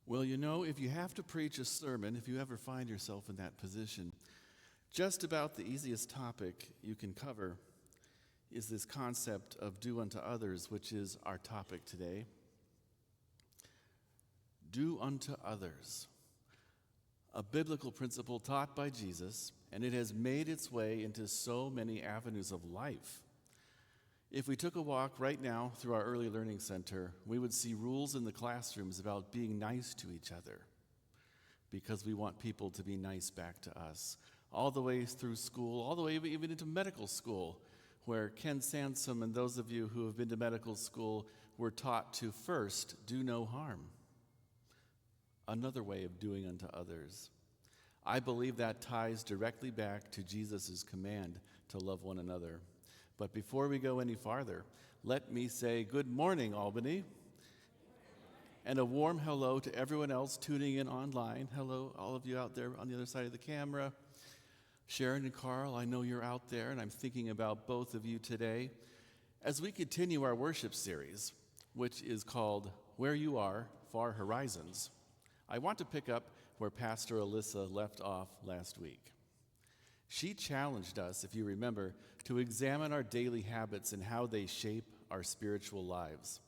Well, if you have to preach a sermon, if you ever find yourself in that position, just about the easiest topic you can cover is this concept of do unto others, which is our topic today. Do unto others. A biblical principle taught by Jesus, and it has made its way into so many avenues of life. If we took a walk right now through our early learning center, we would see rules in the classrooms about being nice to each other because we want people to be nice back to us. All the way through school, all the way even into medical school, where Ken Sansom and those of you who have been to medical school were taught to first do no harm. Another way of doing unto others. I believe that ties directly back to Jesus' command to love one another. But before we go any farther, let me say good morning, Albany. And a warm hello to everyone else tuning in online. Hello, all of you out there on the other side of the camera. Sharon and Carl, I know you're out there, and I'm thinking about both of you today. As we continue our worship series, which is called Where You Are, Far Horizons, I want to pick up where Pastor Alyssa left off last week. She challenged us, if you remember, to examine our daily habits and how they shape our spiritual lives.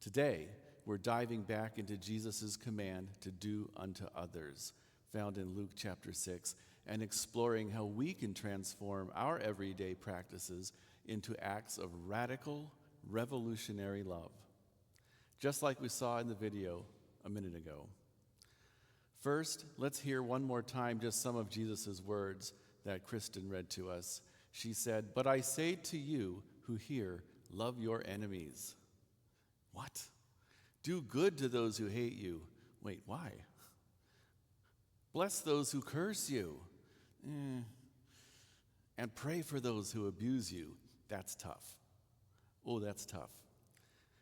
Today, we're diving back into Jesus' command to do unto others, found in Luke chapter 6, and exploring how we can transform our everyday practices into acts of radical, revolutionary love, just like we saw in the video a minute ago. First, let's hear one more time just some of Jesus' words that Kristen read to us. She said, "But I say to you who hear, love your enemies." What? Do good to those who hate you. Wait, why? Bless those who curse you. And pray for those who abuse you. That's tough. Oh, that's tough.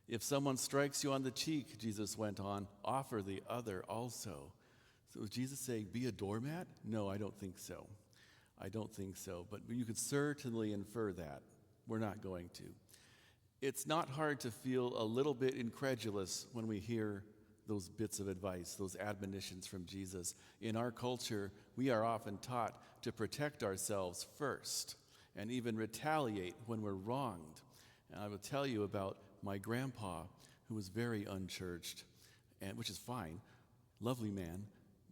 If someone strikes you on the cheek, Jesus went on, offer the other also. So was Jesus saying, be a doormat? No, I don't think so. But you could certainly infer that. We're not going to. It's not hard to feel a little bit incredulous when we hear those bits of advice, those admonitions from Jesus. In our culture, we are often taught to protect ourselves first and even retaliate when we're wronged. And I will tell you about my grandpa, who was very unchurched, and which is fine, lovely man,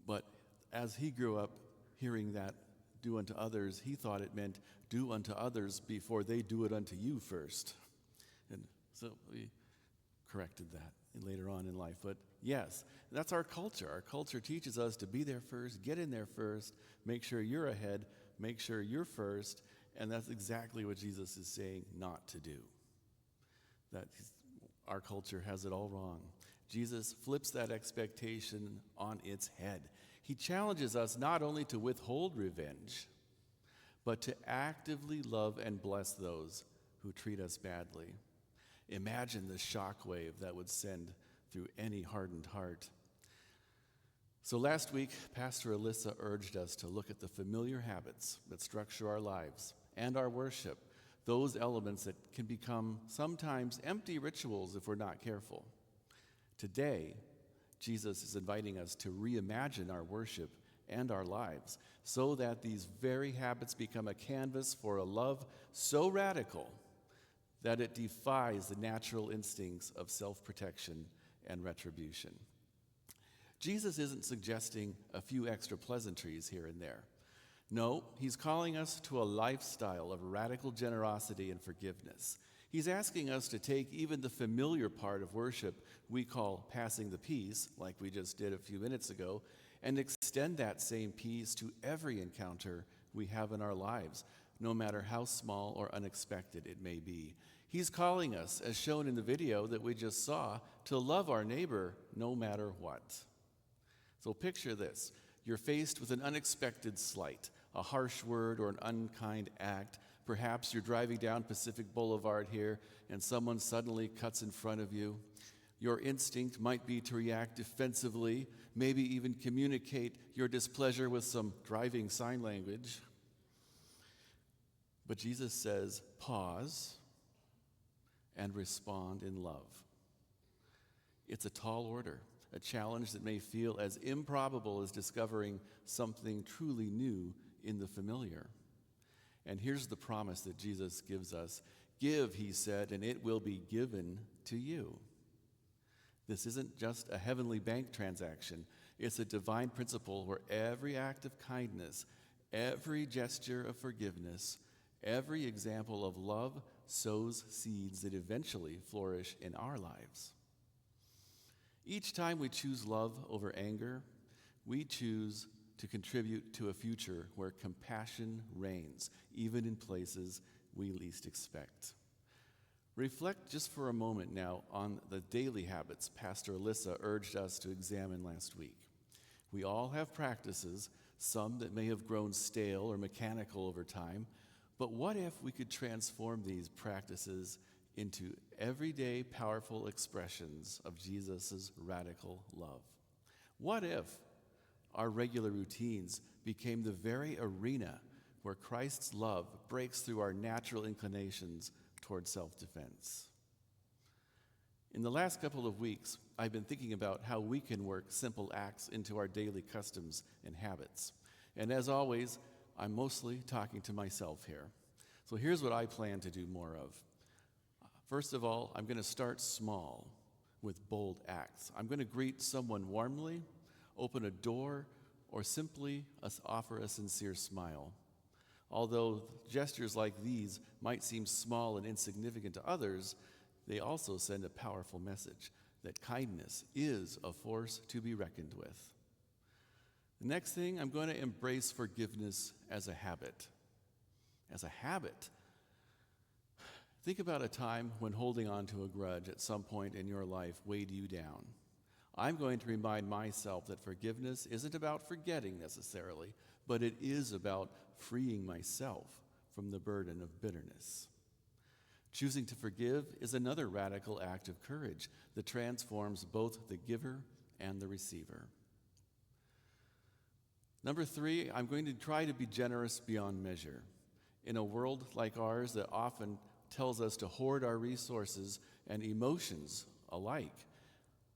but as he grew up hearing that do unto others, he thought it meant do unto others before they do it unto you first. And so we corrected that later on in life. But yes, that's our culture. Our culture teaches us to be there first, get in there first, make sure you're ahead, make sure you're first, and that's exactly what Jesus is saying not to do. That our culture has it all wrong. Jesus flips that expectation on its head. He challenges us not only to withhold revenge, but to actively love and bless those who treat us badly. Imagine the shockwave that would send through any hardened heart. So last week, Pastor Alyssa urged us to look at the familiar habits that structure our lives and our worship, those elements that can become sometimes empty rituals if we're not careful. Today, Jesus is inviting us to reimagine our worship and our lives so that these very habits become a canvas for a love so radical that it defies the natural instincts of self-protection and retribution. Jesus isn't suggesting a few extra pleasantries here and there. No, he's calling us to a lifestyle of radical generosity and forgiveness. He's asking us to take even the familiar part of worship we call passing the peace, like we just did a few minutes ago, and extend that same peace to every encounter we have in our lives, no matter how small or unexpected it may be. He's calling us, as shown in the video that we just saw, to love our neighbor no matter what. So picture this. You're faced with an unexpected slight, a harsh word or an unkind act. Perhaps you're driving down Pacific Boulevard here and someone suddenly cuts in front of you. Your instinct might be to react defensively, maybe even communicate your displeasure with some driving sign language. But Jesus says, pause and respond in love. It's a tall order, a challenge that may feel as improbable as discovering something truly new in the familiar. And here's the promise that Jesus gives us. Give, he said, and it will be given to you. This isn't just a heavenly bank transaction. It's a divine principle where every act of kindness, every gesture of forgiveness, every example of love sows seeds that eventually flourish in our lives. Each time we choose love over anger, we choose to contribute to a future where compassion reigns, even in places we least expect. Reflect just for a moment now on the daily habits Pastor Alyssa urged us to examine last week. We all have practices, some that may have grown stale or mechanical over time, but what if we could transform these practices into everyday powerful expressions of Jesus' radical love? What if our regular routines became the very arena where Christ's love breaks through our natural inclinations toward self-defense? In the last couple of weeks, I've been thinking about how we can work simple acts into our daily customs and habits. And as always, I'm mostly talking to myself here. So here's what I plan to do more of. First of all, I'm going to start small with bold acts. I'm going to greet someone warmly, open a door, or simply offer a sincere smile. Although gestures like these might seem small and insignificant to others, they also send a powerful message that kindness is a force to be reckoned with. The next thing, I'm going to embrace forgiveness as a habit. As a habit. Think about a time when holding on to a grudge at some point in your life weighed you down. I'm going to remind myself that forgiveness isn't about forgetting necessarily, but it is about freeing myself from the burden of bitterness. Choosing to forgive is another radical act of courage that transforms both the giver and the receiver. Number 3, I'm going to try to be generous beyond measure. In a world like ours that often tells us to hoard our resources and emotions alike,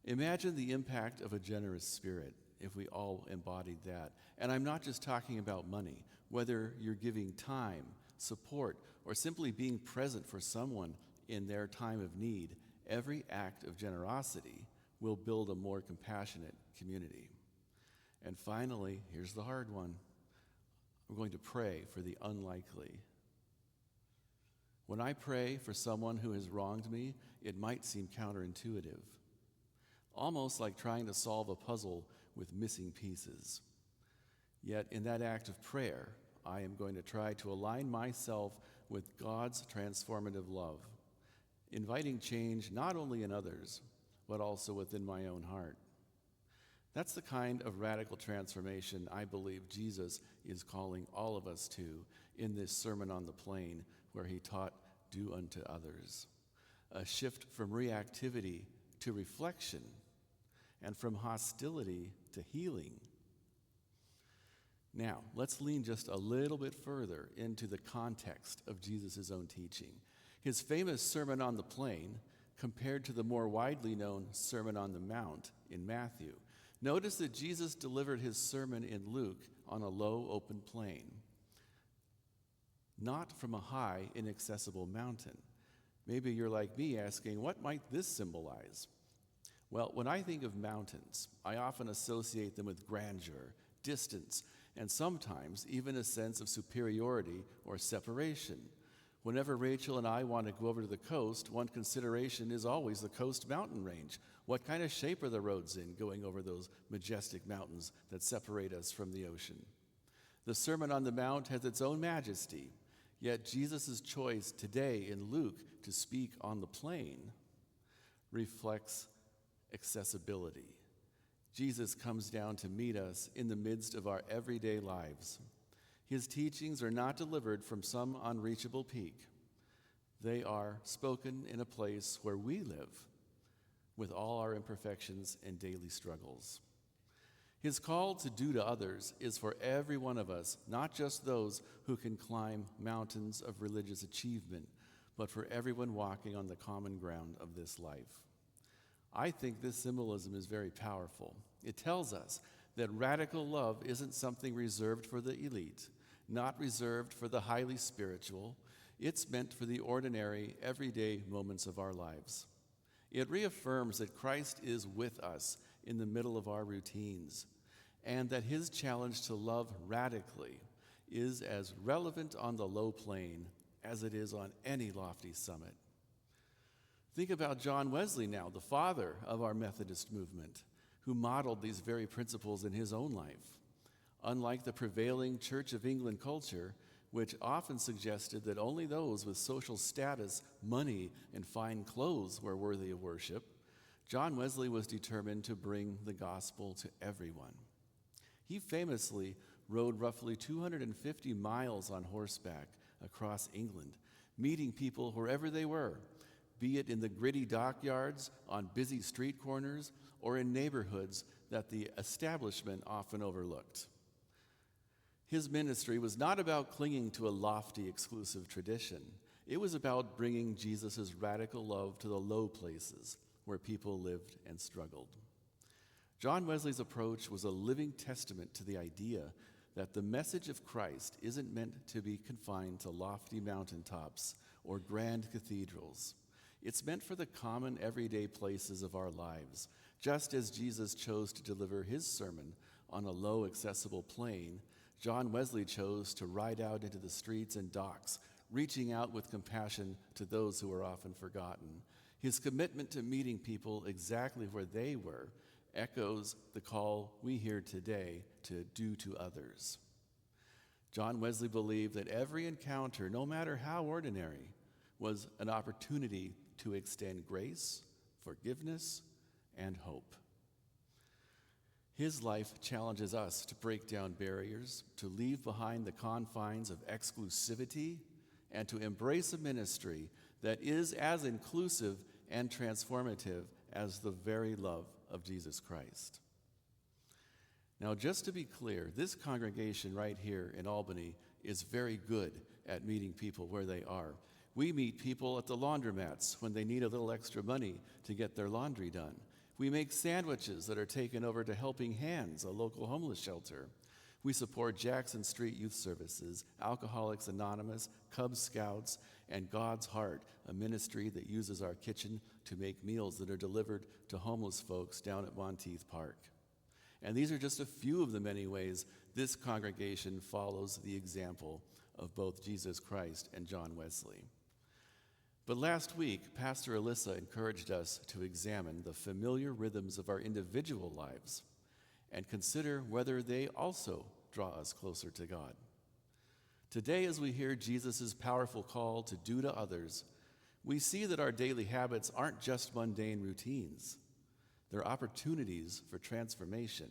imagine the impact of a generous spirit if we all embodied that. And I'm not just talking about money. Whether you're giving time, support, or simply being present for someone in their time of need, every act of generosity will build a more compassionate community. And finally, here's the hard one. I'm going to pray for the unlikely. When I pray for someone who has wronged me, it might seem counterintuitive, almost like trying to solve a puzzle with missing pieces. Yet in that act of prayer, I am going to try to align myself with God's transformative love, inviting change not only in others, but also within my own heart. That's the kind of radical transformation I believe Jesus is calling all of us to in this Sermon on the Plain, where he taught, "Do unto others." A shift from reactivity to reflection, and from hostility to healing. Now, let's lean just a little bit further into the context of Jesus' own teaching. His famous Sermon on the Plain compared to the more widely known Sermon on the Mount in Matthew. Notice that Jesus delivered his sermon in Luke on a low, open plain, not from a high, inaccessible mountain. Maybe you're like me asking, what might this symbolize? Well, when I think of mountains, I often associate them with grandeur, distance, and sometimes even a sense of superiority or separation. Whenever Rachel and I want to go over to the coast, one consideration is always the coast mountain range. What kind of shape are the roads in going over those majestic mountains that separate us from the ocean? The Sermon on the Mount has its own majesty, yet Jesus' choice today in Luke to speak on the plain reflects accessibility. Jesus comes down to meet us in the midst of our everyday lives. His teachings are not delivered from some unreachable peak. They are spoken in a place where we live, with all our imperfections and daily struggles. His call to do to others is for every one of us, not just those who can climb mountains of religious achievement, but for everyone walking on the common ground of this life. I think this symbolism is very powerful. It tells us that radical love isn't something reserved for the elite, not reserved for the highly spiritual. It's meant for the ordinary, everyday moments of our lives. It reaffirms that Christ is with us in the middle of our routines, and that his challenge to love radically is as relevant on the low plane as it is on any lofty summit. Think about John Wesley now, the father of our Methodist movement, who modeled these very principles in his own life. Unlike the prevailing Church of England culture, which often suggested that only those with social status, money, and fine clothes were worthy of worship, John Wesley was determined to bring the gospel to everyone. He famously rode roughly 250 miles on horseback across England, meeting people wherever they were, be it in the gritty dockyards, on busy street corners, or in neighborhoods that the establishment often overlooked. His ministry was not about clinging to a lofty, exclusive tradition. It was about bringing Jesus' radical love to the low places where people lived and struggled. John Wesley's approach was a living testament to the idea that the message of Christ isn't meant to be confined to lofty mountaintops or grand cathedrals. It's meant for the common, everyday places of our lives, just as Jesus chose to deliver his sermon on a low, accessible plain. John Wesley chose to ride out into the streets and docks, reaching out with compassion to those who are often forgotten. His commitment to meeting people exactly where they were echoes the call we hear today to do to others. John Wesley believed that every encounter, no matter how ordinary, was an opportunity to extend grace, forgiveness, and hope. His life challenges us to break down barriers, to leave behind the confines of exclusivity, and to embrace a ministry that is as inclusive and transformative as the very love of Jesus Christ. Now, just to be clear, this congregation right here in Albany is very good at meeting people where they are. We meet people at the laundromats when they need a little extra money to get their laundry done. We make sandwiches that are taken over to Helping Hands, a local homeless shelter. We support Jackson Street Youth Services, Alcoholics Anonymous, Cub Scouts, and God's Heart, a ministry that uses our kitchen to make meals that are delivered to homeless folks down at Monteith Park. And these are just a few of the many ways this congregation follows the example of both Jesus Christ and John Wesley. But last week, Pastor Alyssa encouraged us to examine the familiar rhythms of our individual lives and consider whether they also draw us closer to God. Today, as we hear Jesus' powerful call to do to others, we see that our daily habits aren't just mundane routines. They're opportunities for transformation.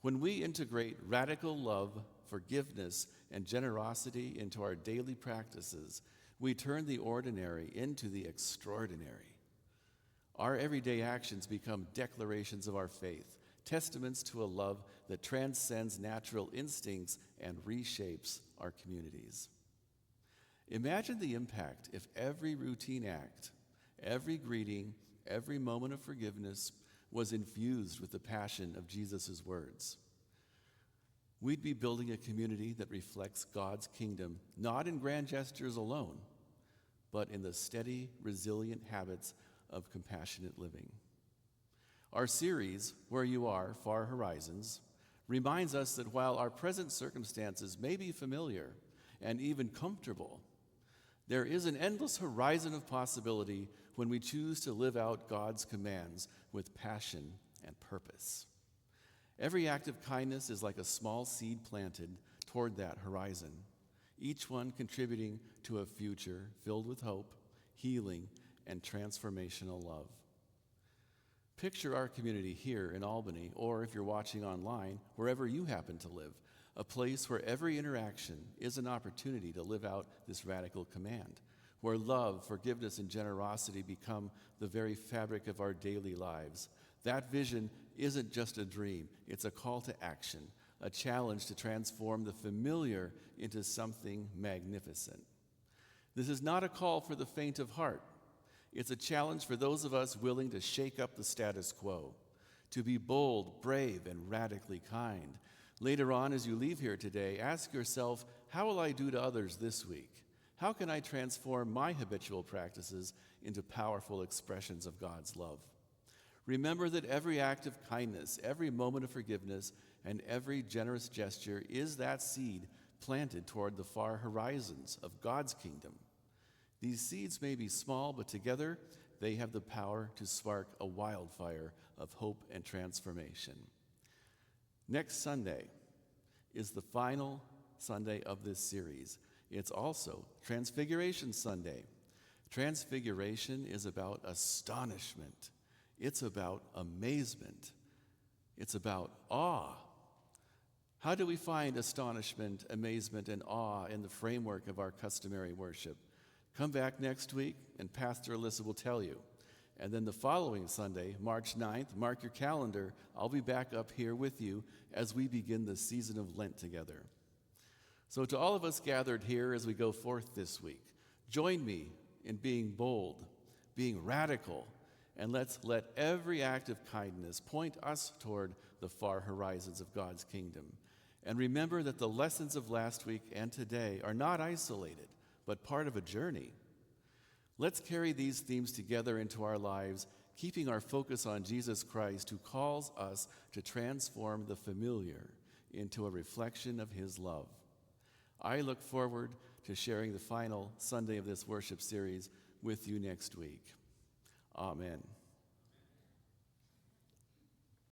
When we integrate radical love, forgiveness, and generosity into our daily practices, we turn the ordinary into the extraordinary. Our everyday actions become declarations of our faith, testaments to a love that transcends natural instincts and reshapes our communities. Imagine the impact if every routine act, every greeting, every moment of forgiveness was infused with the passion of Jesus' words. We'd be building a community that reflects God's kingdom, not in grand gestures alone, but in the steady, resilient habits of compassionate living. Our series, Where You Are, Far Horizons, reminds us that while our present circumstances may be familiar and even comfortable, there is an endless horizon of possibility when we choose to live out God's commands with passion and purpose. Every act of kindness is like a small seed planted toward that horizon, each one contributing to a future filled with hope, healing, and transformational love. Picture our community here in Albany, or if you're watching online, wherever you happen to live, a place where every interaction is an opportunity to live out this radical command, where love, forgiveness, and generosity become the very fabric of our daily lives. That vision isn't just a dream, it's a call to action, a challenge to transform the familiar into something magnificent. This is not a call for the faint of heart. It's a challenge for those of us willing to shake up the status quo, to be bold, brave, and radically kind. Later on, as you leave here today, ask yourself, how will I do to others this week? How can I transform my habitual practices into powerful expressions of God's love? Remember that every act of kindness, every moment of forgiveness, and every generous gesture is that seed planted toward the far horizons of God's kingdom. These seeds may be small, but together they have the power to spark a wildfire of hope and transformation. Next Sunday is the final Sunday of this series. It's also Transfiguration Sunday. Transfiguration is about astonishment. It's about amazement. It's about awe. How do we find astonishment, amazement, and awe in the framework of our customary worship? Come back next week, and Pastor Alyssa will tell you. And then the following Sunday, March 9th, mark your calendar, I'll be back up here with you as we begin the season of Lent together. So to all of us gathered here as we go forth this week, join me in being bold, being radical, and let's let every act of kindness point us toward the far horizons of God's kingdom. And remember that the lessons of last week and today are not isolated, but part of a journey. Let's carry these themes together into our lives, keeping our focus on Jesus Christ, who calls us to transform the familiar into a reflection of his love. I look forward to sharing the final Sunday of this worship series with you next week. Amen.